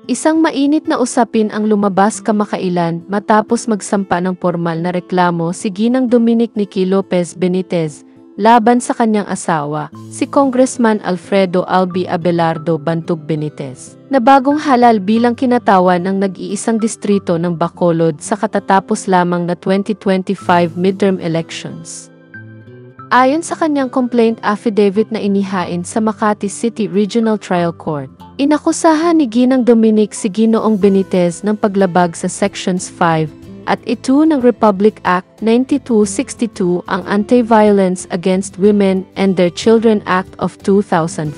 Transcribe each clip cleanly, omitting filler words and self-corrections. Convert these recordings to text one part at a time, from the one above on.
Isang mainit na usapin ang lumabas kamakailan matapos magsampa ng formal na reklamo si Ginang Dominic Nicky Lopez Benitez laban sa kanyang asawa, si Congressman Alfredo Albi Abelardo Bantug Benitez, na bagong halal bilang kinatawan ng nag-iisang distrito ng Bacolod sa katatapos lamang na 2025 midterm elections. Ayon sa kanyang complaint affidavit na inihain sa Makati City Regional Trial Court, inakusahan ni Ginang Dominic si Ginoong Benitez ng paglabag sa Sections 5 at 2 ng Republic Act 9262, ang Anti-Violence Against Women and Their Children Act of 2004.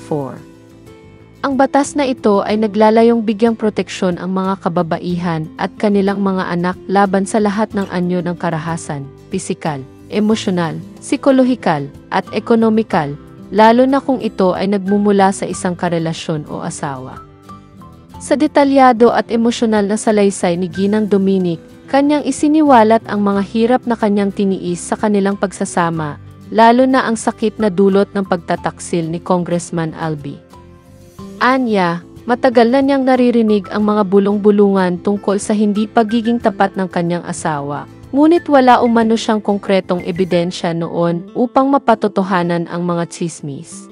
Ang batas na ito ay naglalayong bigyang proteksyon ang mga kababaihan at kanilang mga anak laban sa lahat ng anyo ng karahasan, pisikal, emosyonal, psikolohikal, at ekonomikal, lalo na kung ito ay nagmumula sa isang karelasyon o asawa. Sa detalyado at emosyonal na salaysay ni Ginang Dominic, kanyang isiniwalat ang mga hirap na kanyang tiniis sa kanilang pagsasama, lalo na ang sakit na dulot ng pagtataksil ni Congressman Albi. Anya, matagal na niyang naririnig ang mga bulong-bulungan tungkol sa hindi pagiging tapat ng kanyang asawa, ngunit wala umano siyang konkretong ebidensya noon upang mapatotohanan ang mga tsismis.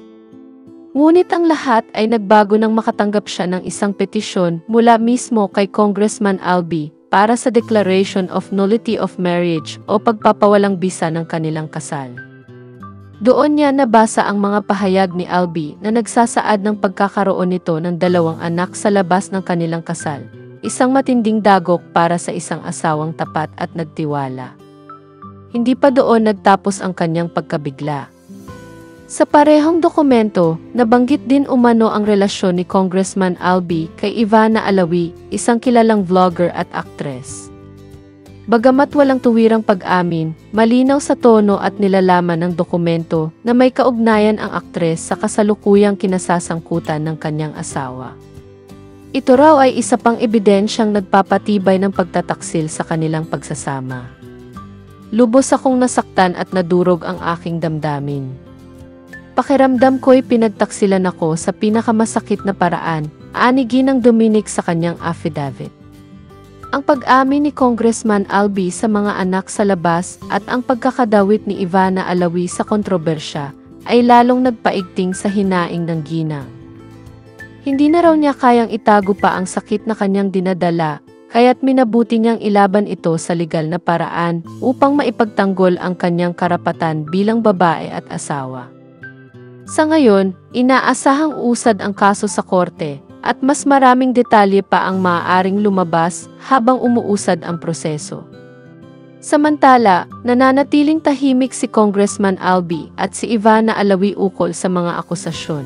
Ngunit ang lahat ay nagbago nang makatanggap siya ng isang petisyon mula mismo kay Congressman Albi para sa Declaration of Nullity of Marriage o pagpapawalang bisa ng kanilang kasal. Doon niya nabasa ang mga pahayag ni Albi na nagsasaad ng pagkakaroon nito ng 2 anak sa labas ng kanilang kasal, isang matinding dagok para sa isang asawang tapat at nagtiwala. Hindi pa doon nagtapos ang kanyang pagkabigla. Sa parehong dokumento, nabanggit din umano ang relasyon ni Congressman Albi kay Ivana Alawi, isang kilalang vlogger at aktres. Bagamat walang tuwirang pag-amin, malinaw sa tono at nilalaman ng dokumento na may kaugnayan ang aktres sa kasalukuyang kinasasangkutan ng kanyang asawa. Ito raw ay isa pang ebidensyang nagpapatibay ng pagtataksil sa kanilang pagsasama. Lubos akong nasaktan at nadurog ang aking damdamin. Pakiramdam ko'y pinagtaksilan ako sa pinakamasakit na paraan, ani Ginang Dominic sa kanyang affidavit. Ang pag-amin ni Congressman Albi sa mga anak sa labas at ang pagkakadawit ni Ivana Alawi sa kontrobersya ay lalong nagpaigting sa hinaing ng Ginang. Hindi na raw niya kayang itago pa ang sakit na kanyang dinadala, kaya't minabuti niyang ilaban ito sa legal na paraan upang maipagtanggol ang kanyang karapatan bilang babae at asawa. Sa ngayon, inaasahang usad ang kaso sa korte at mas maraming detalye pa ang maaaring lumabas habang umuusad ang proseso. Samantala, nananatiling tahimik si Congressman Albi at si Ivana Alawi ukol sa mga akusasyon.